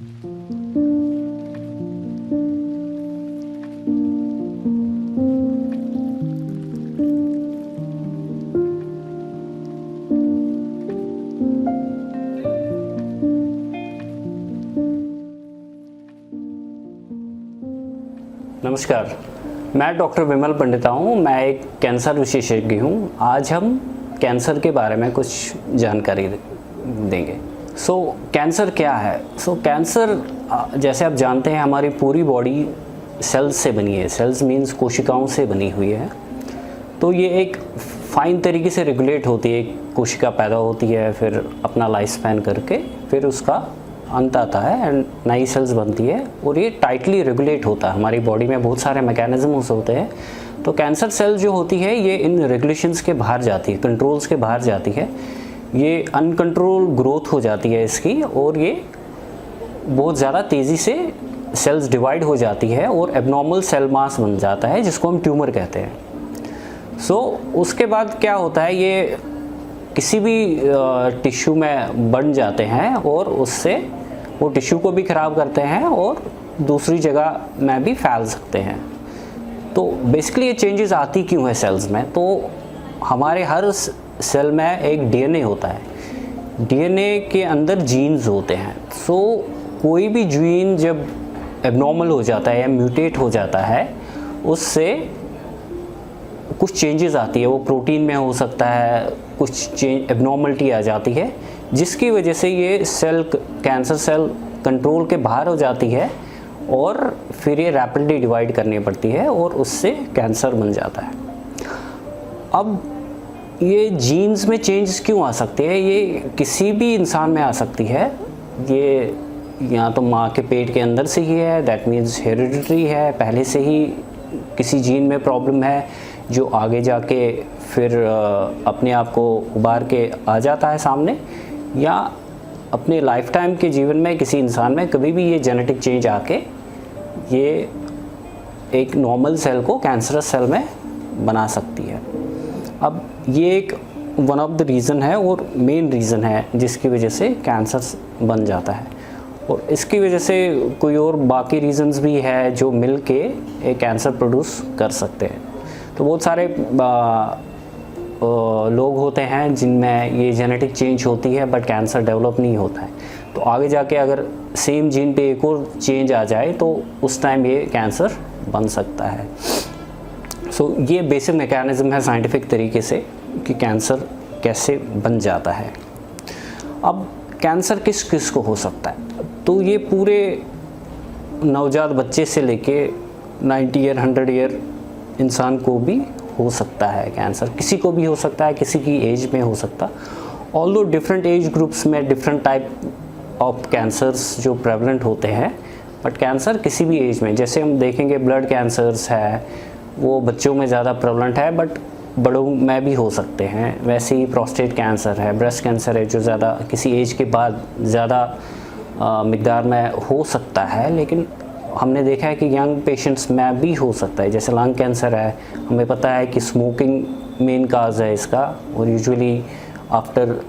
नमस्कार, मैं डॉक्टर विमल पंडिता हूँ। मैं एक कैंसर विशेषज्ञ हूँ। आज हम कैंसर के बारे में कुछ जानकारी देंगे। कैंसर क्या है? कैंसर जैसे आप जानते हैं हमारी पूरी बॉडी सेल्स से बनी है। सेल्स मीन्स कोशिकाओं से बनी हुई है। तो ये एक फाइन तरीके से रेगुलेट होती है। कोशिका पैदा होती है, फिर अपना लाइफ स्पैन करके फिर उसका अंत आता है एंड नई सेल्स बनती है और ये टाइटली रेगुलेट होता है। हमारी बॉडी में बहुत सारे मैकेनिज्म्स होते हैं। तो कैंसर सेल जो होती है ये इन रेगुलेशंस के बाहर जाती है, कंट्रोल्स के बाहर जाती है। ये अनकंट्रोल ग्रोथ हो जाती है इसकी और ये बहुत ज़्यादा तेज़ी से सेल्स डिवाइड हो जाती है और एबनॉर्मल सेल मास बन जाता है जिसको हम ट्यूमर कहते हैं। उसके बाद क्या होता है, ये किसी भी टिश्यू में बढ़ जाते हैं और उससे वो टिश्यू को भी ख़राब करते हैं और दूसरी जगह में भी फैल सकते हैं। तो बेसिकली ये चेंजेस आती क्यों है सेल्स में? तो हमारे हर सेल में एक डीएनए होता है। डीएनए के अंदर जीन्स होते हैं। कोई भी जीन जब एबनॉर्मल हो जाता है या म्यूटेट हो जाता है, उससे कुछ चेंजेस आती है। वो प्रोटीन में हो सकता है, कुछ एबनॉर्मलिटी आ जाती है जिसकी वजह से ये सेल कैंसर सेल कंट्रोल के बाहर हो जाती है और फिर ये रैपिडली डिवाइड करनी पड़ती है और उससे कैंसर बन जाता है। अब ये जीन्स में चेंजेस क्यों आ सकते हैं? ये किसी भी इंसान में आ सकती है। ये या तो माँ के पेट के अंदर से ही है, दैट मीन्स हेरिडिटरी है, पहले से ही किसी जीन में प्रॉब्लम है जो आगे जाके फिर अपने आप को उबार के आ जाता है सामने, या अपने लाइफ टाइम के जीवन में किसी इंसान में कभी भी ये जेनेटिक चेंज आके ये एक नॉर्मल सेल को कैंसरस सेल में बना सकती है। अब ये एक वन ऑफ द रीज़न है और मेन रीज़न है जिसकी वजह से कैंसर बन जाता है। और इसकी वजह से कोई और बाकी रीज़न्स भी है जो मिल के एक कैंसर प्रोड्यूस कर सकते हैं। तो बहुत सारे लोग होते हैं जिनमें ये जेनेटिक चेंज होती है बट कैंसर डेवलप नहीं होता है। तो आगे जाके अगर सेम जीन पे एक और चेंज आ जाए तो उस टाइम ये कैंसर बन सकता है। ये बेसिक मैकेनिज्म है साइंटिफिक तरीके से कि कैंसर कैसे बन जाता है। अब कैंसर किस किस को हो सकता है? तो ये पूरे नवजात बच्चे से लेके 90 ईयर 100 ईयर इंसान को भी हो सकता है कैंसर। किसी को भी हो सकता है, किसी की एज में हो सकता। ऑल्दो डिफरेंट एज ग्रुप्स में डिफरेंट टाइप ऑफ कैंसर्स जो प्रेवलेंट होते हैं, बट कैंसर किसी भी एज में, जैसे हम देखेंगे ब्लड कैंसर्स है वो बच्चों में ज़्यादा प्रेवलेंट है बट बड़ों में भी हो सकते हैं। वैसे ही प्रोस्टेट कैंसर है, ब्रेस्ट कैंसर है जो ज़्यादा किसी एज के बाद ज़्यादा मिकदार में हो सकता है, लेकिन हमने देखा है कि यंग पेशेंट्स में भी हो सकता है। जैसे लंग कैंसर है, हमें पता है कि स्मोकिंग मेन काज है इसका, और यूजुअली आफ्टर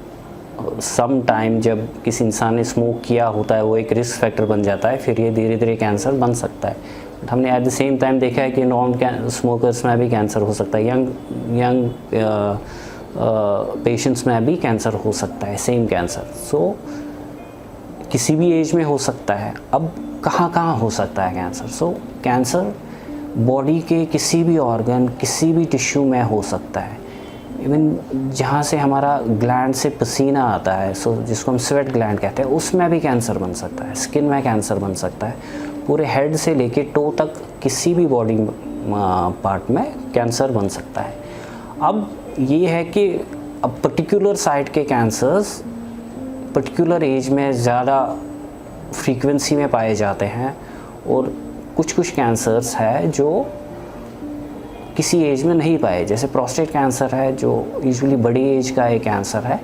सम टाइम जब किसी इंसान ने स्मोक किया होता है वो एक रिस्क फैक्टर बन जाता है, फिर ये धीरे धीरे कैंसर बन सकता है। बट हमने एट द सेम टाइम देखा है कि नॉन स्मोकर्स में भी कैंसर हो सकता है, यंग पेशेंट्स में भी कैंसर हो सकता है, सेम कैंसर। किसी भी एज में हो सकता है। अब कहाँ कहाँ हो सकता है कैंसर? कैंसर बॉडी के किसी भी ऑर्गन, किसी भी टिश्यू में हो सकता है। इवन जहाँ से हमारा ग्लैंड से पसीना आता है, जिसको हम स्वेट ग्लैंड कहते हैं, उसमें भी कैंसर बन सकता है। स्किन में कैंसर बन सकता है। पूरे हेड से लेके टो तक किसी भी बॉडी पार्ट में कैंसर बन सकता है। अब ये है कि अब पर्टिकुलर साइट के कैंसर्स पर्टिकुलर एज में ज़्यादा फ्रीक्वेंसी में पाए जाते हैं, और कुछ कुछ कैंसर्स है जो किसी एज में नहीं पाए। जैसे प्रोस्टेट कैंसर है जो यूजुअली बड़ी एज का एक कैंसर है,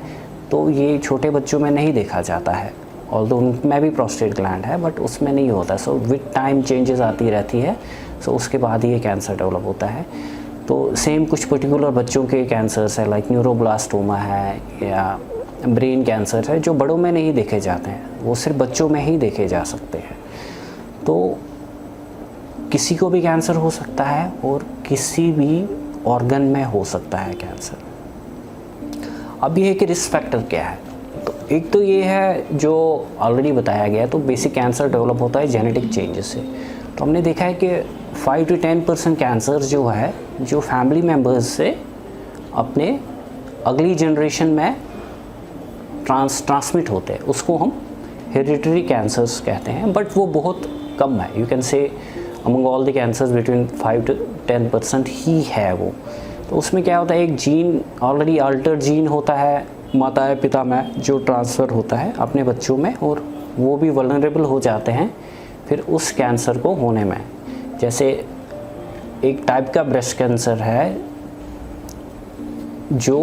तो ये छोटे बच्चों में नहीं देखा जाता है, ऑल्दो उनमें भी प्रोस्टेट ग्लैंड है बट उसमें नहीं होता। विद टाइम चेंजेस आती रहती है, उसके बाद ये कैंसर डेवलप होता है। तो सेम कुछ पर्टिकुलर बच्चों के कैंसर्स है, लाइक न्यूरोब्लास्टोमा है या ब्रेन कैंसर है जो बड़ों में नहीं देखे जाते हैं, वो सिर्फ बच्चों में ही देखे जा सकते हैं। तो किसी को भी कैंसर हो सकता है और किसी भी ऑर्गन में हो सकता है कैंसर। अब ये है कि रिस्क फैक्टर क्या है। तो एक तो ये है जो ऑलरेडी बताया गया है, तो बेसिक कैंसर डेवलप होता है जेनेटिक चेंजेस से। तो हमने देखा है कि 5 to 10% कैंसर जो है जो फैमिली मेम्बर्स से अपने अगली जनरेशन में ट्रांसमिट होते हैं, उसको हम हेरिडिटरी कैंसर्स कहते हैं, बट वो बहुत कम है। You can say among all the cancers between 5 to 10% ही है वो। तो उसमें क्या होता है, एक जीन ऑलरेडी अल्टर्ड जीन होता है माता या पिता में जो ट्रांसफ़र होता है अपने बच्चों में, और वो भी वल्नरेबल हो जाते हैं फिर उस कैंसर को होने में। जैसे एक टाइप का ब्रेस्ट कैंसर है जो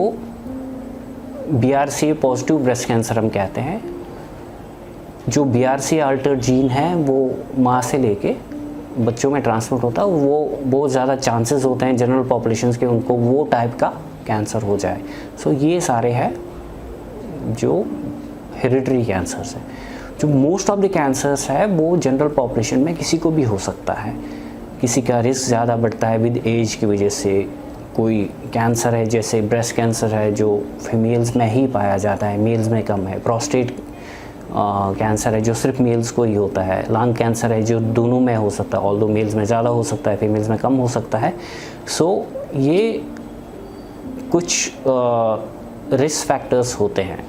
BRCA पॉजिटिव ब्रेस्ट कैंसर हम कहते हैं। जो BRCA अल्टर्ड जीन है वो माँ से लेके बच्चों में ट्रांसमिट होता है, वो बहुत ज़्यादा चांसेस होते हैं जनरल पॉपुलेशन के उनको वो टाइप का कैंसर हो जाए। सो ये सारे हैं जो हेरिडिटरी कैंसर्स है। जो मोस्ट ऑफ द कैंसर्स है वो जनरल पॉपुलेशन में किसी को भी हो सकता है। किसी का रिस्क ज़्यादा बढ़ता है विद एज की वजह से। कोई कैंसर है जैसे ब्रेस्ट कैंसर है जो फीमेल्स में ही पाया जाता है, मेल्स में कम है। प्रोस्टेट कैंसर है जो सिर्फ मेल्स को ही होता है। लंग कैंसर है जो दोनों में हो सकता है, ऑल्दो मेल्स में ज़्यादा हो सकता है, फीमेल्स में कम हो सकता है। सो ये कुछ रिस्क फैक्टर्स होते हैं।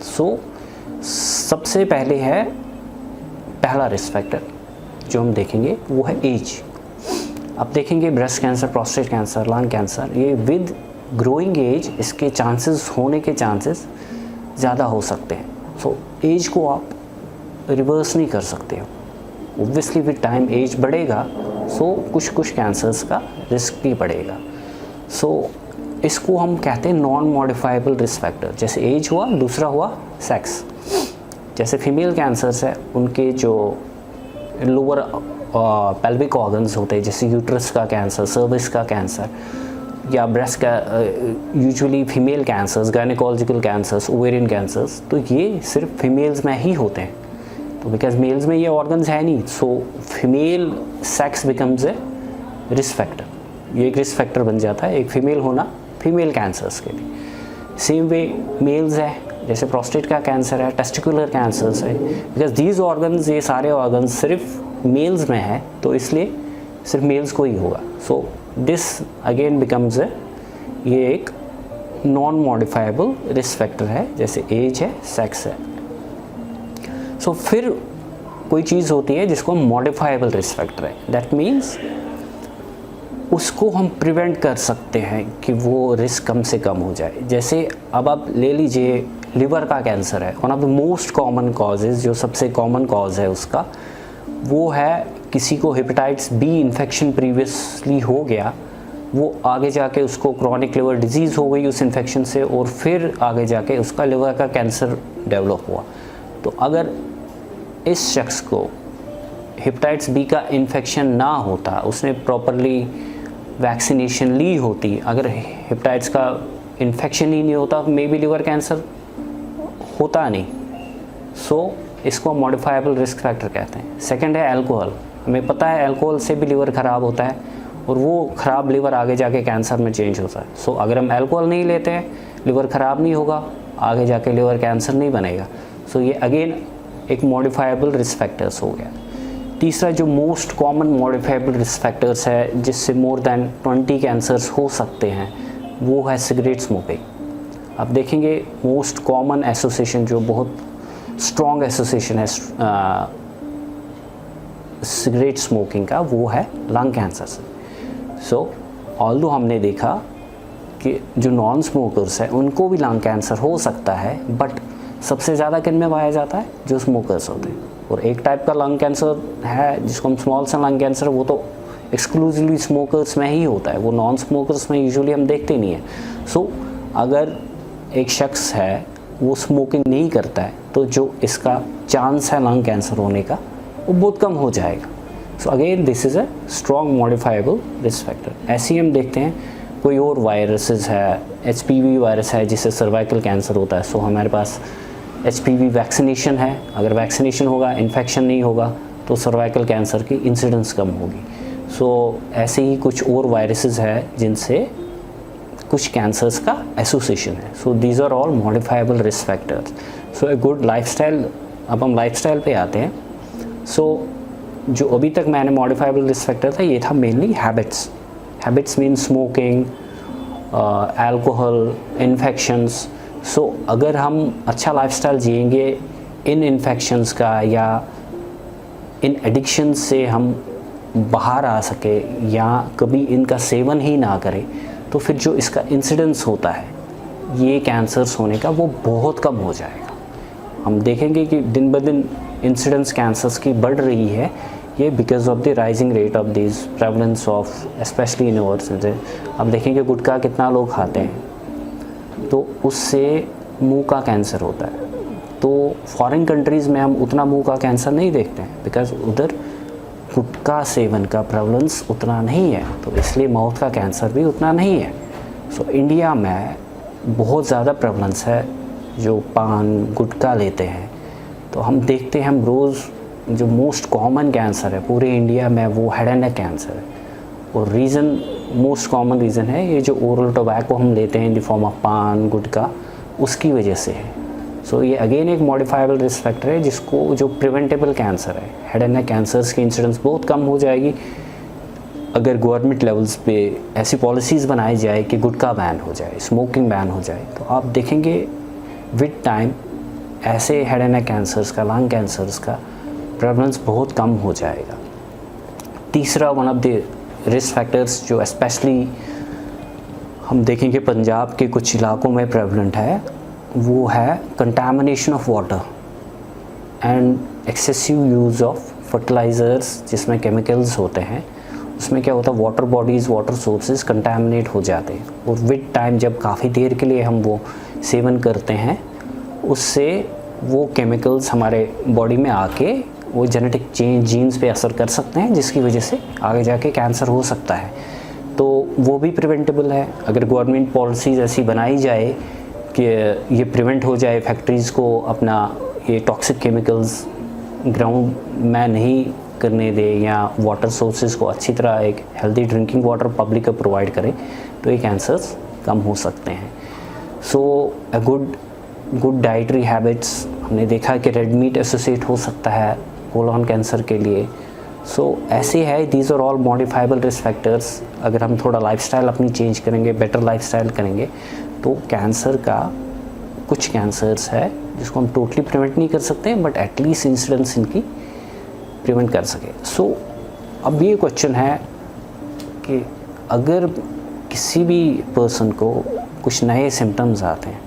सो सबसे पहले है पहला रिस्क फैक्टर जो हम देखेंगे वो है एज। अब देखेंगे breast cancer, prostate cancer, lung cancer, ये विद ग्रोइंग एज इसके चांसेस होने के चांसेस ज़्यादा हो सकते हैं। सो एज को आप रिवर्स नहीं कर सकते हो। ऑब्वियसली विद टाइम एज बढ़ेगा सो कुछ कैंसर्स का रिस्क भी बढ़ेगा। सो इसको हम कहते हैं नॉन मॉडिफाइबल रिस्क फैक्टर। जैसे एज हुआ, दूसरा हुआ सेक्स। जैसे फीमेल कैंसर्स है उनके जो लोअर पेल्विक ऑर्गन्स होते हैं, जैसे यूट्रस का कैंसर, सर्विक्स का कैंसर या ब्रेस्ट का, usually female cancers, gynaecological cancers, ovarian cancers, तो ये सिर्फ फीमेल्स में ही होते हैं। तो बिकॉज मेल्स में ये ऑर्गन्स है नहीं, so female sex becomes a risk factor. ये एक रिस्क फैक्टर बन जाता है एक फीमेल होना फीमेल कैंसर्स के लिए। सेम वे मेल्स है, जैसे प्रोस्टेट का कैंसर है, टेस्टिकुलर कैंसर्स है, बिकॉज दीज ऑर्गन्स, ये सारे ऑर्गन्स सिर्फ मेल्स में है तो इसलिए सिर्फ मेल्स को ही होगा। सो दिस अगेन बिकम्स ये एक नॉन मॉडिफाइबल रिस्क फैक्टर है, जैसे एज है, सेक्स है। सो फिर कोई चीज़ होती है जिसको मॉडिफाइबल रिस्क फैक्टर है। दैट मीन्स उसको हम प्रिवेंट कर सकते हैं कि वो रिस्क कम से कम हो जाए। जैसे अब आप ले लीजिए लिवर का कैंसर है, one of the most common causes, जो सबसे कॉमन कॉज है उसका, वो है किसी को हेपेटाइटिस बी इन्फेक्शन प्रीवियसली हो गया, वो आगे जाके उसको क्रॉनिक लिवर डिजीज़ हो गई उस इन्फेक्शन से, और फिर आगे जाके उसका लिवर का कैंसर डेवलप हुआ। तो अगर इस शख्स को हेपेटाइटिस बी का इन्फेक्शन ना होता, उसने प्रॉपरली वैक्सीनेशन ली होती, अगर हेपेटाइटिस का इन्फेक्शन ही नहीं होता मे बी लिवर कैंसर होता नहीं। सो इसको मॉडिफाइबल रिस्क फैक्टर कहते हैं। सेकंड है अल्कोहल। हमें पता है अल्कोहल से भी लिवर ख़राब होता है और वो ख़राब लिवर आगे जाके कैंसर में चेंज होता है। सो अगर हम अल्कोहल नहीं लेते हैं, लिवर ख़राब नहीं होगा, आगे जाके लिवर कैंसर नहीं बनेगा। सो ये अगेन एक मॉडिफाइबल रिस्क फैक्टर्स हो गया। तीसरा जो most common modifiable risk factors है जिससे मोर देन 20 कैंसर्स हो सकते हैं, वो है सिगरेट स्मोकिंग। आप देखेंगे मोस्ट कॉमन एसोसिएशन, जो बहुत स्ट्रॉन्ग एसोसिएशन है सिगरेट स्मोकिंग का, वो है लंग कैंसर से। सो ऑल्दो हमने देखा कि जो नॉन स्मोकर्स हैं उनको भी लंग कैंसर हो सकता है, बट सबसे ज़्यादा किन में पाया जाता है, जो स्मोकर्स होते हैं। और एक टाइप का लंग कैंसर है जिसको हम स्मॉल सेल लंग कैंसर, वो तो एक्सक्लूसिवली स्मोकर्स में ही होता है, वो नॉन स्मोकर्स में यूजुअली हम देखते नहीं हैं। सो अगर एक शख्स है वो स्मोकिंग नहीं करता है तो जो इसका चांस है लंग कैंसर होने का वो बहुत कम हो जाएगा। So again this is a strong modifiable risk factor. ऐसे ही हम देखते हैं कोई और वायरसेस है, HPV वायरस है जिससे सर्वाइकल कैंसर होता है, सो हमारे पास HPV वैक्सीनेशन है। अगर वैक्सीनेशन होगा, इन्फेक्शन नहीं होगा, तो सर्वाइकल कैंसर की इंसिडेंस कम होगी। सो ऐसे ही कुछ और वायरसेस है जिनसे कुछ कैंसर्स का एसोसिएशन है। So these are all modifiable risk factors. So a good lifestyle, अब हम लाइफस्टाइल पे आते हैं। सो जो अभी तक मैंने मॉडिफाइबल रिस्क फैक्टर था, ये था mainly habits mean smoking, alcohol, infections. So अगर हम अच्छा लाइफस्टाइल जिएंगे, इन इन्फेक्शंस का या इन एडिक्शन से हम बाहर आ सके या कभी इनका सेवन ही ना करें, तो फिर जो इसका इंसिडेंस होता है ये कैंसर्स होने का, वो बहुत कम हो जाएगा। हम देखेंगे कि दिन ब दिन इंसिडेंस कैंसर्स की बढ़ रही है, ये because of the rising rate of this prevalence of specially in our city. अब देखेंगे गुटखा कितना लोग खाते हैं, तो उससे मुंह का कैंसर होता है। तो फॉरेन कंट्रीज़ में हम उतना मुंह का कैंसर नहीं देखते हैं, बिकॉज उधर गुटखा सेवन का प्रेवलेंस उतना नहीं है, तो इसलिए माउथ का कैंसर भी उतना नहीं है। सो इंडिया में बहुत ज़्यादा प्रेवलेंस है जो पान गुटखा लेते हैं। तो हम देखते हैं, हम रोज़ जो मोस्ट कॉमन कैंसर है पूरे इंडिया में वो हेड एंड नेक कैंसर है। और रीज़न, मोस्ट कॉमन रीज़न है ये जो ओरल टोबैको हम लेते हैं इन द फॉर्म ऑफ पान गुटखा, उसकी वजह से है। सो ये अगेन एक मॉडिफाइबल रिस्क फैक्टर है जिसको, जो प्रिवेंटेबल कैंसर है, हेड एंड नेक कैंसर्स की इंसिडेंस बहुत कम हो जाएगी अगर गवर्नमेंट लेवल्स पे ऐसी पॉलिसीज़ बनाई जाए कि गुटखा बैन हो जाए, स्मोकिंग बैन हो जाए। तो आप देखेंगे विद टाइम ऐसे हेड एंड नेक कैंसर्स का, लंग कैंसर्स का प्रेवलेंस बहुत कम हो जाएगा। तीसरा one of the risk factors जो स्पेशली हम देखेंगे पंजाब के कुछ इलाकों में प्रेवलेंट है, वो है contamination of water and excessive use of fertilizers जिसमें केमिकल्स होते हैं। उसमें क्या होता है, water bodies, water sources contaminate हो जाते हैं, और विद टाइम जब काफ़ी देर के लिए हम वो सेवन करते हैं, उससे वो केमिकल्स हमारे बॉडी में आके वो जेनेटिक चेंज, जीन्स पे असर कर सकते हैं, जिसकी वजह से आगे जाके कैंसर हो सकता है। तो वो भी प्रिवेंटेबल है अगर गवर्नमेंट पॉलिसीज़ ऐसी बनाई जाए कि ये प्रिवेंट हो जाए, फैक्ट्रीज़ को अपना ये टॉक्सिक केमिकल्स ग्राउंड में नहीं करने दे, या वाटर सोर्सेज को अच्छी तरह एक हेल्दी ड्रिंकिंग वाटर पब्लिक को प्रोवाइड करें, तो ये कैंसर्स कम हो सकते हैं। सो अ गुड डाइटरी हैबिट्स, हमने देखा कि रेड मीट एसोसिएट हो सकता है कोलोन कैंसर के लिए। सो ऐसे है, these are all modifiable risk factors. अगर हम थोड़ा लाइफस्टाइल अपनी चेंज करेंगे, बेटर लाइफस्टाइल करेंगे, तो कैंसर का, कुछ कैंसर्स है जिसको हम टोटली प्रिवेंट नहीं कर सकते, बट एटलीस्ट इंसिडेंस इनकी प्रिवेंट कर सके। सो अब ये क्वेश्चन है कि अगर किसी भी पर्सन को कुछ नए सिम्टम्स आते हैं,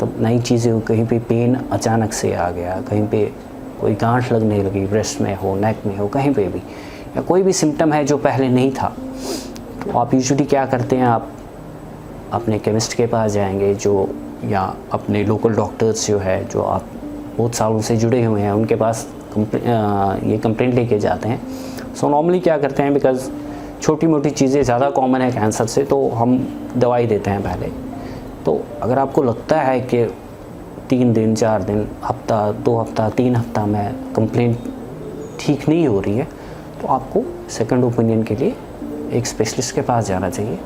तब नई चीज़ें, कहीं पे पेन अचानक से आ गया, कहीं पे कोई गांठ लगने लगी, ब्रेस्ट में हो, नेक में हो, कहीं पे भी, या कोई भी सिम्टम है जो पहले नहीं था, तो आप यूजुअली क्या करते हैं, आप अपने केमिस्ट के पास जाएंगे, जो या अपने लोकल डॉक्टर्स जो है, जो आप बहुत सालों से जुड़े हुए हैं, उनके पास ये कंप्लेंट लेके जाते हैं। सो नॉर्मली क्या करते हैं, बिकॉज़ छोटी मोटी चीज़ें ज़्यादा कॉमन है कैंसर से, तो हम दवाई देते हैं पहले। तो अगर आपको लगता है कि 3 दिन, 4 दिन, हफ्ता, 2 हफ्ता, 3 हफ्ता में कंप्लेंट ठीक नहीं हो रही है, तो आपको सेकंड ओपिनियन के लिए एक स्पेशलिस्ट के पास जाना चाहिए,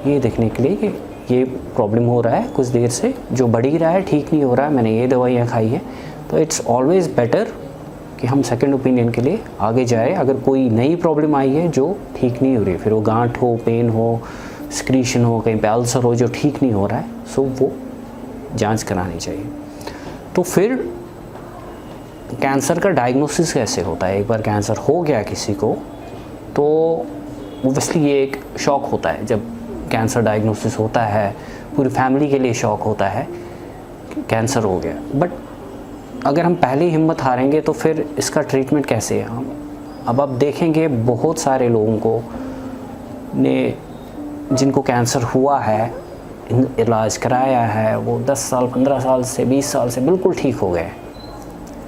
ये देखने के लिए कि ये प्रॉब्लम हो रहा है कुछ देर से, जो बढ़ ही रहा है, ठीक नहीं हो रहा है, मैंने ये दवाइयाँ खाई है। तो इट्स ऑलवेज़ बेटर कि हम सेकंड ओपिनियन के लिए आगे जाए। अगर कोई नई प्रॉब्लम आई है जो ठीक नहीं हो रही, फिर वो गांठ हो, पेन हो, स्क्रीशन हो, कहीं पे अल्सर हो जो ठीक नहीं हो रहा है, सो वो जांच करानी चाहिए। तो फिर कैंसर का डायग्नोसिस कैसे होता है? एक बार कैंसर हो गया किसी को, तो ओब्वियसली ये एक शॉक होता है जब कैंसर डायग्नोसिस होता है, पूरी फैमिली के लिए शॉक होता है कैंसर हो गया। बट अगर हम पहले ही हिम्मत हारेंगे तो फिर इसका ट्रीटमेंट कैसे है? हम अब आप देखेंगे बहुत सारे लोगों को ने जिनको कैंसर हुआ है, इलाज कराया है, वो 10 साल, 15 साल से, 20 साल से बिल्कुल ठीक हो गए,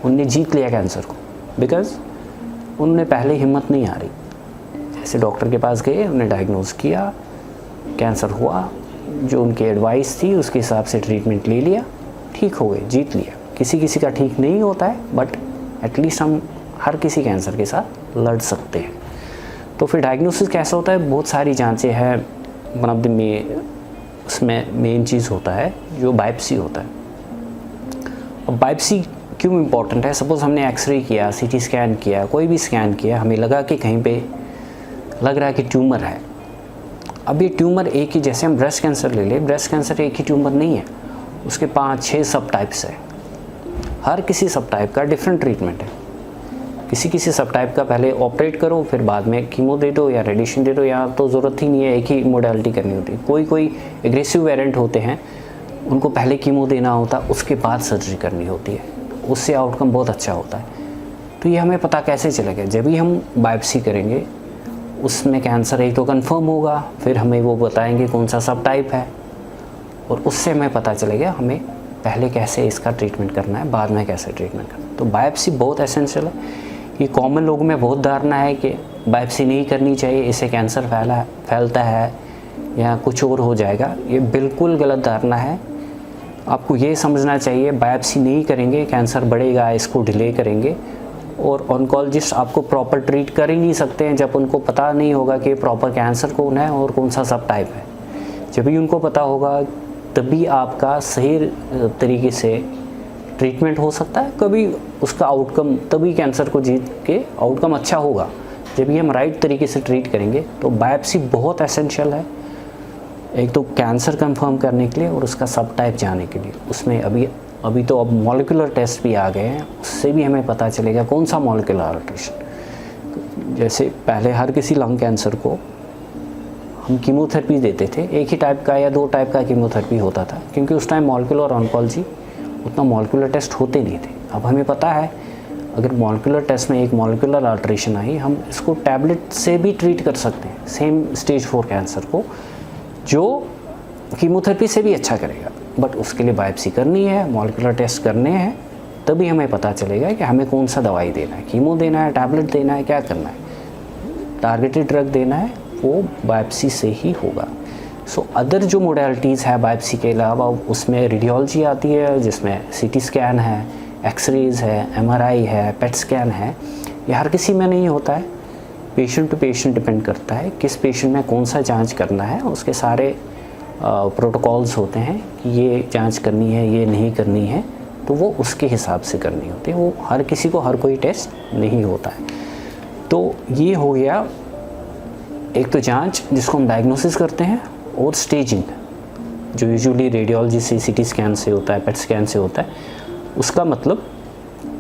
उनने जीत लिया कैंसर को, बिकॉज़ उनने पहले हिम्मत नहीं हारी। जैसे डॉक्टर के पास गए, उन्हें डायग्नोज किया, कैंसर हुआ, जो उनकी एडवाइस थी उसके हिसाब से ट्रीटमेंट ले लिया, ठीक हो गए, जीत लिया। किसी किसी का ठीक नहीं होता है, बट एटलीस्ट हम हर किसी कैंसर के साथ लड़ सकते हैं। तो फिर डायग्नोसिस कैसा होता है, बहुत सारी जांचें हैं। वन ऑफ द उसमें मेन चीज़ होता है जो बायोप्सी होता है। अब बायोप्सी क्यों इम्पोर्टेंट है? सपोज़ हमने एक्सरे किया, सीटी स्कैन किया, कोई भी स्कैन किया, हमें लगा कि कहीं पे लग रहा है कि ट्यूमर है। अब ये ट्यूमर एक ही, जैसे हम ब्रेस्ट कैंसर ले लें, ब्रेस्ट कैंसर एक ही ट्यूमर नहीं है, उसके 5-6 सब टाइप्स है। हर किसी सब टाइप का डिफरेंट ट्रीटमेंट है। किसी सब टाइप का पहले ऑपरेट करो, फिर बाद में कीमो दे दो या रेडिएशन दे दो, या तो ज़रूरत ही नहीं है, एक ही मोडालिटी करनी होती है। कोई एग्रेसिव वेरिएंट होते हैं, उनको पहले कीमो देना होता है, उसके बाद सर्जरी करनी होती है, उससे आउटकम बहुत अच्छा होता है। तो ये हमें पता कैसे चलेगा? जब भी हम बायोप्सी करेंगे, उसमें कैंसर एक तो कंफर्म होगा, फिर हमें वो बताएंगे कौन सा सब टाइप है, और उससे हमें पता चलेगा हमें पहले कैसे इसका ट्रीटमेंट करना है, बाद में कैसे ट्रीटमेंट करना है। तो बायोप्सी बहुत एसेंशियल है। ये कॉमन लोगों में बहुत धारणा है कि बायोप्सी नहीं करनी चाहिए, इससे कैंसर फैलता है या कुछ और हो जाएगा। ये बिल्कुल गलत धारणा है। आपको ये समझना चाहिए, बायोप्सी नहीं करेंगे कैंसर बढ़ेगा, इसको डिले करेंगे। और ऑन्कोलॉजिस्ट आपको प्रॉपर ट्रीट कर ही नहीं सकते हैं जब उनको पता नहीं होगा कि प्रॉपर कैंसर कौन है और कौन सा सब टाइप है। जब भी उनको पता होगा तभी आपका सही तरीके से ट्रीटमेंट हो सकता है। कभी उसका आउटकम, तभी कैंसर को जीत के आउटकम अच्छा होगा जब भी हम राइट तरीके से ट्रीट करेंगे। तो बायोप्सी बहुत एसेंशियल है, एक तो कैंसर कंफर्म करने के लिए और उसका सब टाइप जाने के लिए। उसमें अभी तो अब मॉलिक्यूलर टेस्ट भी आ गए हैं, उससे भी हमें पता चलेगा कौन सा मॉलिक्यूलर अल्ट्रेशन। जैसे पहले हर किसी लंग कैंसर को हम कीमोथेरेपी देते थे, एक ही टाइप का या 2 टाइप का कीमोथेरेपी होता था, क्योंकि उस टाइम मॉलिक्यूलर ऑन्कोलॉजी उतना मॉलिक्यूलर टेस्ट होते नहीं थे। अब हमें पता है अगर मॉलिक्यूलर टेस्ट में एक मॉलिक्यूलर अल्ट्रेशन आई, हम इसको टैबलेट से भी ट्रीट कर सकते हैं सेम स्टेज 4 कैंसर को, जो कीमोथेरेपी से भी अच्छा करेगा। बट उसके लिए बायोप्सी करनी है, मॉलिक्यूलर टेस्ट करने हैं, तभी हमें पता चलेगा कि हमें कौन सा दवाई देना है, कीमो देना है, टैबलेट देना है, क्या करना है, टारगेटेड ड्रग देना है, वो बायोप्सी से ही होगा। सो अदर जो मोडालिटीज़ है बायोप्सी के अलावा, उसमें रेडियोलॉजी आती है, जिसमें सीटी स्कैन है, एक्सरेज है, एमआरआई है, पेट स्कैन है। ये हर किसी में नहीं होता है, पेशेंट टू पेशेंट डिपेंड करता है किस पेशेंट में कौन सा जांच करना है। उसके सारे प्रोटोकॉल्स होते हैं कि ये जांच करनी है, ये नहीं करनी है, तो वो उसके हिसाब से करनी होती है। वो हर किसी को हर कोई टेस्ट नहीं होता है। तो ये हो गया एक तो जांच जिसको हम डायग्नोसिस करते हैं, और स्टेजिंग जो यूजुअली रेडियोलॉजी से, सीटी स्कैन से होता है, पेट स्कैन से होता है। उसका मतलब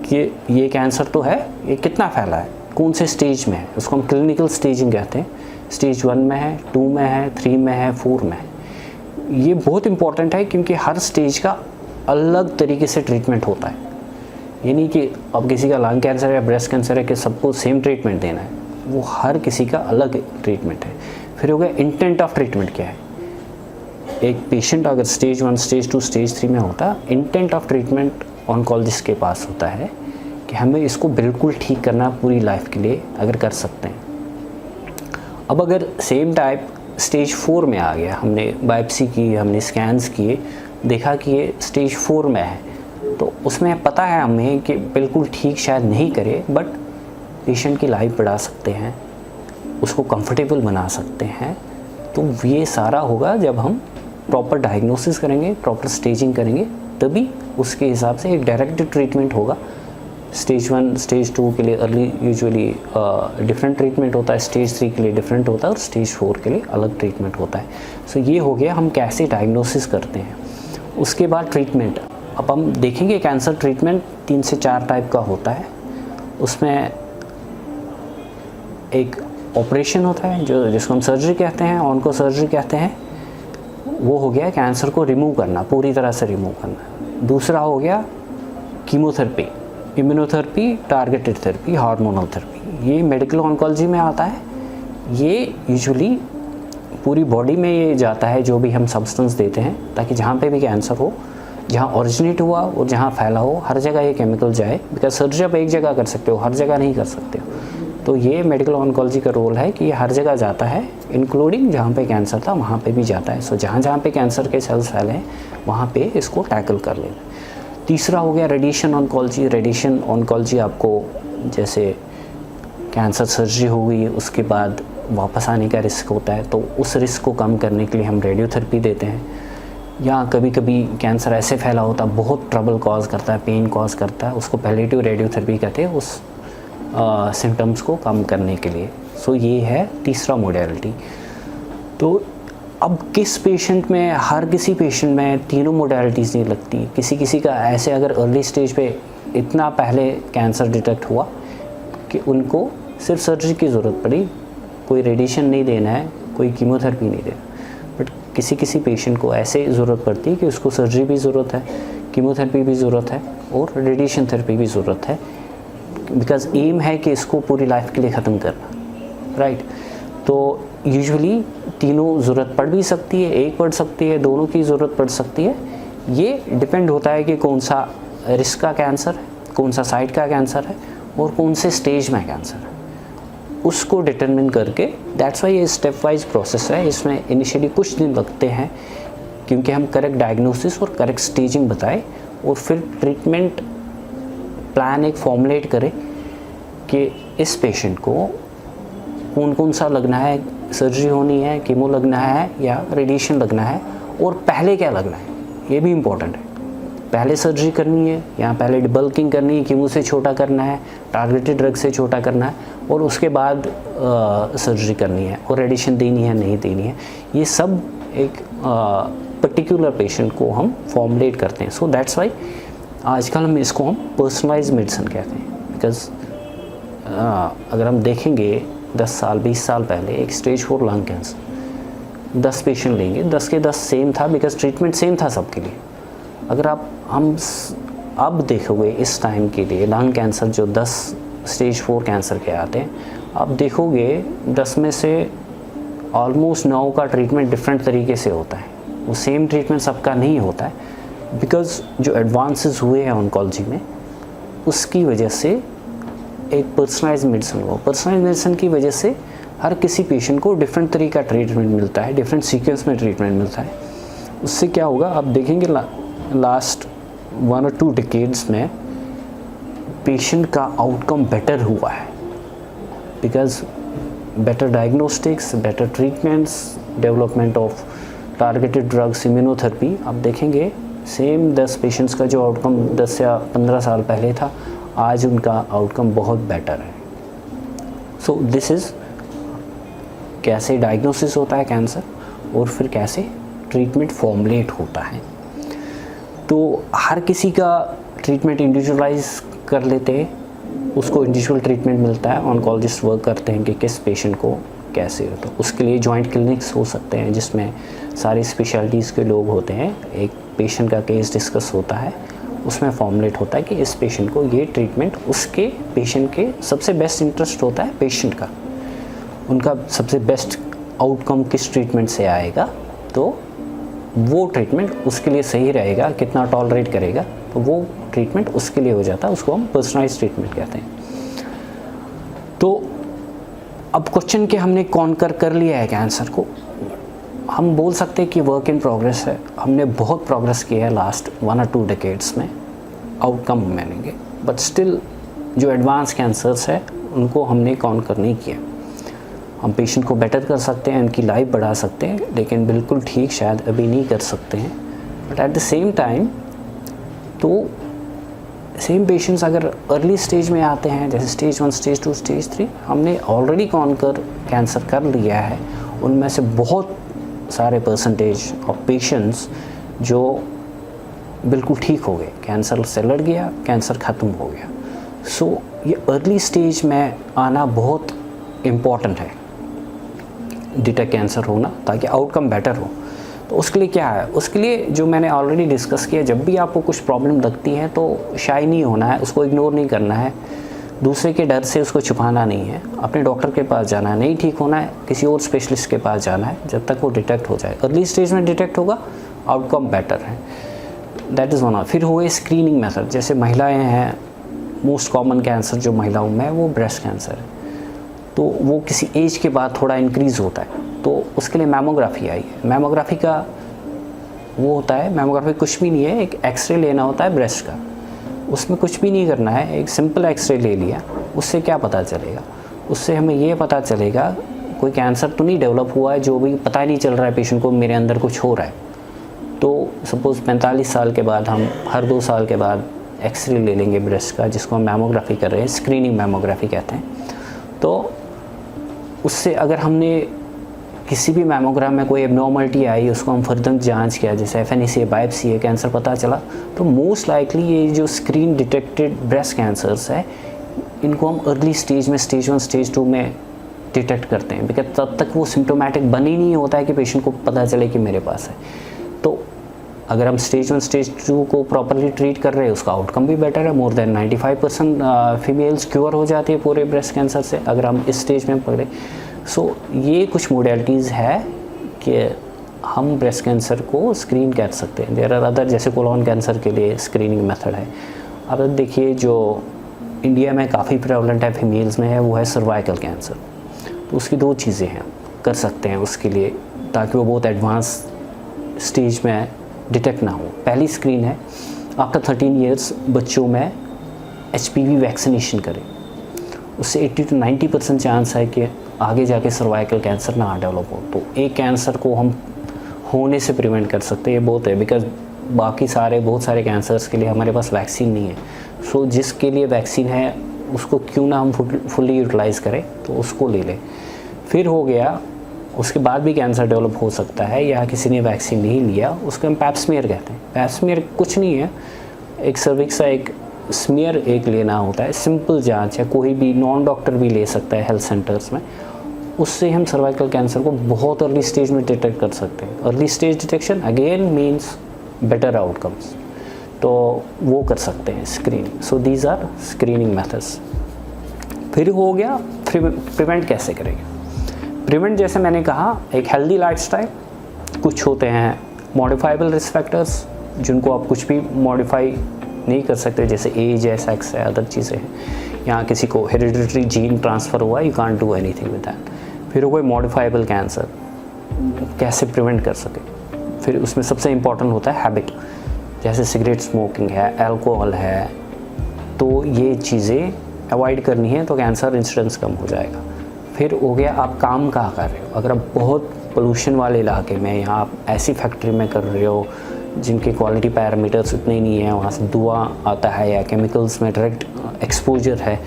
कि ये कैंसर तो है, ये कितना फैला है, कौन से स्टेज में है, उसको हम क्लिनिकल स्टेजिंग कहते हैं। स्टेज 1 में है, 2 में है, 3 में है, 4 में है। ये बहुत इंपॉर्टेंट है क्योंकि हर स्टेज का अलग तरीके से ट्रीटमेंट होता है। ये नहीं कि अब किसी का लंग कैंसर या ब्रेस्ट कैंसर है कि सबको सेम ट्रीटमेंट देना है, वो हर किसी का अलग ट्रीटमेंट है। फिर हो गया इंटेंट ऑफ ट्रीटमेंट क्या है। एक पेशेंट अगर स्टेज 1, स्टेज 2, स्टेज 3 में होता है, इंटेंट ऑफ ट्रीटमेंट ऑन्कोलॉजिस्ट के पास होता है कि हमें इसको बिल्कुल ठीक करना पूरी लाइफ के लिए, अगर कर सकते हैं। अब अगर सेम टाइप स्टेज 4 में आ गया, हमने बायोप्सी की, हमने स्कैन्स किए, देखा कि ये स्टेज 4 में है, तो उसमें पता है हमें कि बिल्कुल ठीक शायद नहीं करे, बट पेशेंट की लाइफ बढ़ा सकते हैं, उसको कंफर्टेबल बना सकते हैं। तो ये सारा होगा जब हम प्रॉपर डायग्नोसिस करेंगे, प्रॉपर स्टेजिंग करेंगे, तभी उसके हिसाब से एक डायरेक्टेड ट्रीटमेंट होगा। स्टेज 1, स्टेज 2 के लिए अर्ली यूजुअली डिफरेंट ट्रीटमेंट होता है, स्टेज 3 के लिए डिफरेंट होता है, और स्टेज 4 के लिए अलग ट्रीटमेंट होता है। सो ये हो गया हम कैसे डायग्नोसिस करते हैं। उसके बाद ट्रीटमेंट, अब हम देखेंगे कैंसर ट्रीटमेंट 3 से 4 टाइप का होता है। उसमें एक ऑपरेशन होता है जिसको हम सर्जरी कहते हैं, ऑनको सर्जरी कहते हैं, वो हो गया कैंसर को रिमूव करना, पूरी तरह से रिमूव करना। दूसरा हो गया chemotherapy, immunotherapy, targeted therapy, hormonal therapy. ये मेडिकल ऑन्कोलॉजी में आता है। ये यूजुअली पूरी बॉडी में ये जाता है, जो भी हम सब्सटेंस देते हैं, ताकि जहाँ पे भी कैंसर हो, जहाँ ओरिजिनेट हुआ और जहाँ फैला हो, हर जगह ये केमिकल जाए। बिकॉज सर्जरी आप एक जगह कर सकते हो, हर जगह नहीं कर सकते हो। तो ये मेडिकल ऑन्कोलॉजी का रोल है कि ये हर जगह जाता है, इंक्लूडिंग जहाँ पे कैंसर था वहाँ पे भी जाता है। सो जहाँ जहाँ पे कैंसर के सेल्स फैले हैं वहाँ पे इसको टैकल कर लेना। तीसरा हो गया रेडिएशन ऑन्कोलॉजी। रेडिएशन ऑन्कोलॉजी आपको जैसे कैंसर सर्जरी हो गई उसके बाद वापस आने का रिस्क होता है, तो उस रिस्क को कम करने के लिए हम रेडियोथेरेपी देते हैं। या कभी कभी कैंसर ऐसे फैला होता है, बहुत ट्रबल कॉज करता है, पेन कॉज करता है, उसको पैलिएटिव रेडियोथेरेपी कहते हैं उस सिम्टम्स को कम करने के लिए। सो ये है तीसरा मोडेलिटी। तो अब किस पेशेंट में, हर किसी पेशेंट में तीनों मोडेलिटीज़ नहीं लगती। किसी किसी का ऐसे अगर अर्ली स्टेज पे इतना पहले कैंसर डिटेक्ट हुआ कि उनको सिर्फ सर्जरी की ज़रूरत पड़ी, कोई रेडिएशन नहीं देना है, कोई कीमोथेरेपी नहीं देना। बट किसी किसी पेशेंट को ऐसे ज़रूरत पड़ती है कि उसको सर्जरी भी ज़रूरत है, कीमोथेरेपी भी ज़रूरत है और रेडिएशन थेरेपी भी ज़रूरत है, बिकॉज एम है कि इसको पूरी लाइफ के लिए ख़त्म करना, राइट। तो यूजुअली तीनों ज़रूरत पड़ भी सकती है, एक पड़ सकती है, दोनों की ज़रूरत पड़ सकती है। ये डिपेंड होता है कि कौन सा रिस्क का कैंसर है, कौन सा साइट का कैंसर है और कौन से स्टेज में कैंसर है, उसको डिटरमिन करके। दैट्स वाई ये स्टेप वाइज प्रोसेस है। इसमें इनिशियली कुछ दिन लगते हैं क्योंकि हम करेक्ट डायग्नोसिस और करेक्ट स्टेजिंग बताएं और फिर ट्रीटमेंट प्लान एक फॉर्मुलेट करें कि इस पेशेंट को कौन कौन सा लगना है, सर्जरी होनी है, कीमो लगना है या रेडिएशन लगना है, और पहले क्या लगना है, ये भी इम्पोर्टेंट है। पहले सर्जरी करनी है या पहले डिबल्किंग करनी है, कीमो से छोटा करना है, टारगेटेड ड्रग से छोटा करना है, और उसके बाद सर्जरी करनी है और रेडिएशन देनी है नहीं देनी है। ये सब एक पर्टिकुलर पेशेंट को हम फॉर्मुलेट करते हैं। सो दैट्स वाई आजकल हम इसको हम पर्सनलाइज मेडिसिन कहते हैं। बिकॉज अगर हम देखेंगे 10 साल 20 साल पहले एक स्टेज 4 लंग कैंसर 10 पेशेंट लेंगे, 10 के 10 सेम था, बिकॉज ट्रीटमेंट सेम था सबके लिए। अगर हम अब देखोगे इस टाइम के लिए लंग कैंसर जो 10 स्टेज 4 कैंसर के आते हैं, आप देखोगे 10 में से ऑलमोस्ट 9 का ट्रीटमेंट डिफरेंट तरीके से होता है। वो सेम ट्रीटमेंट सबका नहीं होता है, बिकॉज जो एडवांसेस हुए हैं ऑन्कोलॉजी में उसकी वजह से एक पर्सनलाइज मेडिसिन हुआ। पर्सनलाइज मेडिसिन की वजह से हर किसी पेशेंट को डिफरेंट तरीका ट्रीटमेंट मिलता है, डिफरेंट सीक्वेंस में ट्रीटमेंट मिलता है। उससे क्या होगा, आप देखेंगे लास्ट 1 और 2 डिकेड्स में पेशेंट का आउटकम बेटर हुआ है, because better diagnostics, better treatments, development of targeted drugs, immunotherapy. आप देखेंगे सेम 10 पेशेंट्स का जो आउटकम 10 या 15 साल पहले था, आज उनका आउटकम बहुत बेटर है। सो दिस इज़ कैसे डायग्नोसिस होता है कैंसर और फिर कैसे ट्रीटमेंट फॉर्मुलेट होता है। तो हर किसी का ट्रीटमेंट इंडिविजुअलाइज कर लेते हैं, उसको इंडिविजुअल ट्रीटमेंट मिलता है। ऑन्कोलॉजिस्ट वर्क करते हैं कि किस पेशेंट को कैसे हो। तो उसके लिए जॉइंट क्लिनिक्स हो सकते हैं जिसमें सारी स्पेशलिटीज़ के लोग होते हैं। एक पेशेंट का केस डिस्कस होता है, उसमें फॉर्मुलेट होता है कि इस पेशेंट को ये ट्रीटमेंट, उसके पेशेंट के सबसे बेस्ट इंटरेस्ट होता है पेशेंट का, उनका सबसे बेस्ट आउटकम किस ट्रीटमेंट से आएगा, तो वो ट्रीटमेंट उसके लिए सही रहेगा, कितना टॉलरेट करेगा, तो वो ट्रीटमेंट उसके लिए हो जाता है। उसको हम पर्सनलाइज ट्रीटमेंट कहते हैं। तो अब क्वेश्चन कि हमने कॉन्कर कर लिया है कैंसर को, हम बोल सकते हैं कि वर्क इन प्रोग्रेस है। हमने बहुत प्रोग्रेस किया है लास्ट 1 और 2 डिकेड्स में, आउटकम मिलेंगे, बट स्टिल जो एडवांस कैंसर्स है उनको हमने कॉन्कर नहीं किया। हम पेशेंट को बेटर कर सकते हैं, उनकी लाइफ बढ़ा सकते हैं, लेकिन बिल्कुल ठीक शायद अभी नहीं कर सकते हैं। But at the same time तो सेम पेशेंट्स अगर अर्ली स्टेज में आते हैं, जैसे स्टेज 1, स्टेज 2, स्टेज 3, हमने ऑलरेडी कॉन्कर कैंसर कर लिया है। उनमें से बहुत सारे परसेंटेज ऑफ पेशेंट्स जो बिल्कुल ठीक हो गए, कैंसर से लड़ गया, कैंसर ख़त्म हो गया। सो ये अर्ली स्टेज में आना बहुत इम्पॉर्टेंट है, डिटेक्ट कैंसर होना, ताकि आउटकम बेटर हो। तो उसके लिए क्या है, उसके लिए जो मैंने ऑलरेडी डिस्कस किया, जब भी आपको कुछ प्रॉब्लम लगती है तो शाय नहीं होना है, उसको इग्नोर नहीं करना है, दूसरे के डर से उसको छुपाना नहीं है, अपने डॉक्टर के पास जाना है। नहीं ठीक होना है, किसी और स्पेशलिस्ट के पास जाना है, जब तक वो डिटेक्ट हो जाए। अर्ली स्टेज में डिटेक्ट होगा, आउटकम बेटर है। That is one. फिर हुए स्क्रीनिंग मेथड, जैसे महिलाएं हैं, मोस्ट कॉमन कैंसर जो महिलाओं में है वो ब्रेस्ट कैंसर है। तो वो किसी एज के बाद थोड़ा इंक्रीज़ होता है, तो उसके लिए मैमोग्राफी आई है। मैमोग्राफी का वो होता है, मैमोग्राफी कुछ भी नहीं है, एक एक्सरे लेना होता है ब्रेस्ट का, उसमें कुछ भी नहीं करना है, एक सिंपल एक्सरे ले लिया, उससे क्या पता चलेगा, उससे हमें ये पता चलेगा कोई कैंसर तो नहीं डेवलप हुआ है, जो भी पता ही नहीं चल रहा है पेशेंट को मेरे अंदर कुछ हो रहा है। तो सपोज़ 45 साल के बाद हम हर 2 साल के बाद एक्सरे ले लेंगे ब्रेस्ट का, जिसको हम मैमोग्राफी कर रहे हैं, स्क्रीनिंग मैमोग्राफी कहते हैं। तो उससे अगर हमने किसी भी मैमोग्राम में कोई एबनॉर्मलिटी आई, उसको हम फर्दर जांच किया, जैसे FNAC है, बायोप्सी है, कैंसर पता चला, तो मोस्ट लाइकली ये जो स्क्रीन डिटेक्टेड ब्रेस्ट कैंसर्स है, इनको हम अर्ली स्टेज में, स्टेज 1 स्टेज 2 में डिटेक्ट करते हैं, बिकॉज तब तक वो सिम्टोमेटिक बन ही नहीं होता है कि पेशेंट को पता चले कि मेरे पास है। तो अगर हम स्टेज 1 स्टेज 2 को प्रॉपरली ट्रीट कर रहे हैं, उसका आउटकम भी बेटर है। मोर देन 95% फीमेल्स क्योर हो जाती है पूरे ब्रेस्ट कैंसर से अगर हम इस स्टेज में पकड़े। सो ये कुछ मोडेलिटीज़ है कि हम ब्रेस्ट कैंसर को स्क्रीन कर सकते हैं। देयर आर अदर, जैसे कोलोन कैंसर के लिए स्क्रीनिंग मेथड है। अब देखिए जो इंडिया में काफ़ी प्रेवलेंट है फीमेल्स में है, वो है सर्वाइकल कैंसर। तो उसकी 2 चीज़ें हैं कर सकते हैं उसके लिए, ताकि वो बहुत एडवांस स्टेज में डिटेक्ट ना हो। पहली स्क्रीन है आफ्टर 13 ईयर्स बच्चों में HPV वैक्सीनेशन करें, उससे 80 to 90% चांस है कि आगे जाके सर्वाइकल कैंसर ना डेवलप हो। तो एक कैंसर को हम होने से प्रिवेंट कर सकते हैं, ये बहुत है, बिकॉज बाकी बहुत सारे कैंसर्स के लिए हमारे पास वैक्सीन नहीं है। सो जिसके लिए वैक्सीन है उसको क्यों ना हम फुल्ली यूटिलाइज़ करें, तो उसको ले लें। फिर हो गया, उसके बाद भी कैंसर डेवलप हो सकता है या किसी ने वैक्सीन नहीं लिया, उसको हम पैप स्मीयर कहते हैं। पैप स्मीयर कुछ नहीं है, एक सर्विक्स का एक स्मीयर एक लेना होता है, सिंपल जांच है, कोई भी नॉन डॉक्टर भी ले सकता है हेल्थ सेंटर्स में। उससे हम सर्वाइकल कैंसर को बहुत अर्ली स्टेज में डिटेक्ट कर सकते हैं। Early stage detection again means better outcomes, तो वो कर सकते हैं screening. So these are screening methods. फिर हो गया प्रिवेंट कैसे करेंगे। प्रिवेंट जैसे मैंने कहा, एक हेल्दी लाइफस्टाइल, कुछ होते हैं मॉडिफाइबल रिस्क फैक्टर्स जिनको आप कुछ भी मॉडिफाई नहीं कर सकते, जैसे एज है, सेक्स है, अदर चीज़ें हैं, यहाँ किसी को हेरिडिटरी जीन ट्रांसफ़र हुआ, you can't do anything with that. फिर हो गए मॉडिफाइबल कैंसर, कैसे प्रिवेंट कर सके। फिर उसमें सबसे इम्पॉर्टेंट होता है हैबिट, जैसे सिगरेट स्मोकिंग है, अल्कोहल है, तो ये चीज़ें अवॉइड करनी है, तो कैंसर इंसिडेंस कम हो जाएगा। फिर हो गया आप काम कहाँ कर रहे हो। अगर आप बहुत पोल्यूशन वाले इलाके में, यहाँ आप ऐसी फैक्ट्री में कर रहे हो जिनके क्वालिटी पैरामीटर्स उतने नहीं हैं, वहाँ से धुआं आता है या केमिकल्स में डायरेक्ट एक्सपोजर है,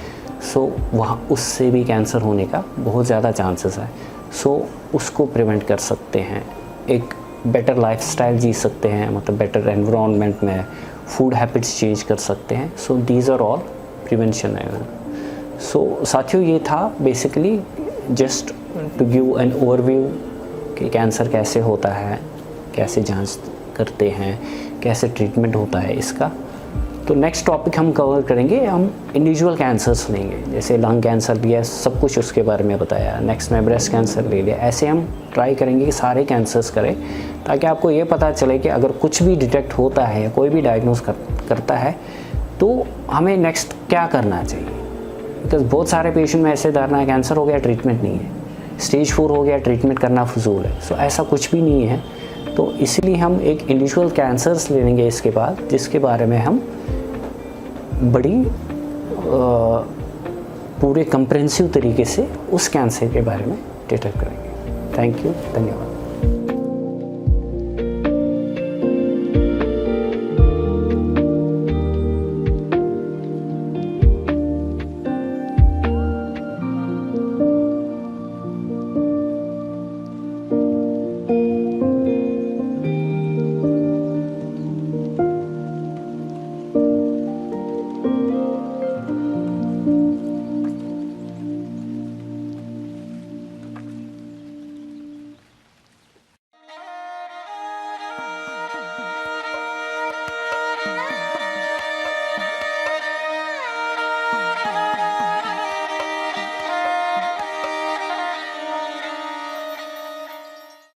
सो वहाँ उससे भी कैंसर होने का बहुत ज़्यादा चांसेस है। सो उसको प्रिवेंट कर सकते हैं, एक बेटर लाइफस्टाइल जी सकते हैं, मतलब बेटर एनवायरनमेंट में फूड हैबिट्स चेंज कर सकते हैं। So these are all prevention है। सो साथियों, ये था basically just to give an overview कि कैंसर कैसे होता है, कैसे जांच करते हैं, कैसे ट्रीटमेंट होता है इसका। तो नेक्स्ट टॉपिक हम कवर करेंगे, हम इंडिविजुअल कैंसर्स लेंगे, जैसे लंग कैंसर लिया, सब कुछ उसके बारे में बताया। नेक्स्ट में ब्रेस्ट कैंसर ले लिया। ऐसे हम ट्राई करेंगे कि सारे कैंसर्स करें, ताकि आपको ये पता चले कि अगर कुछ भी डिटेक्ट होता है या कोई भी डायग्नोज करता है तो हमें नेक्स्ट क्या करना चाहिए। बिकॉज बहुत सारे पेशेंट में ऐसे धारणा है कैंसर हो गया ट्रीटमेंट नहीं है, स्टेज 4 हो गया ट्रीटमेंट करना फजूल है। सो ऐसा कुछ भी नहीं है। तो इसीलिए हम एक इंडिविजुअल कैंसर्स ले लेंगे इसके बाद, जिसके बारे में हम बड़ी पूरे कंप्रेहेंसिव तरीके से उस कैंसर के बारे में डिटेक्ट करेंगे। थैंक यू, धन्यवाद।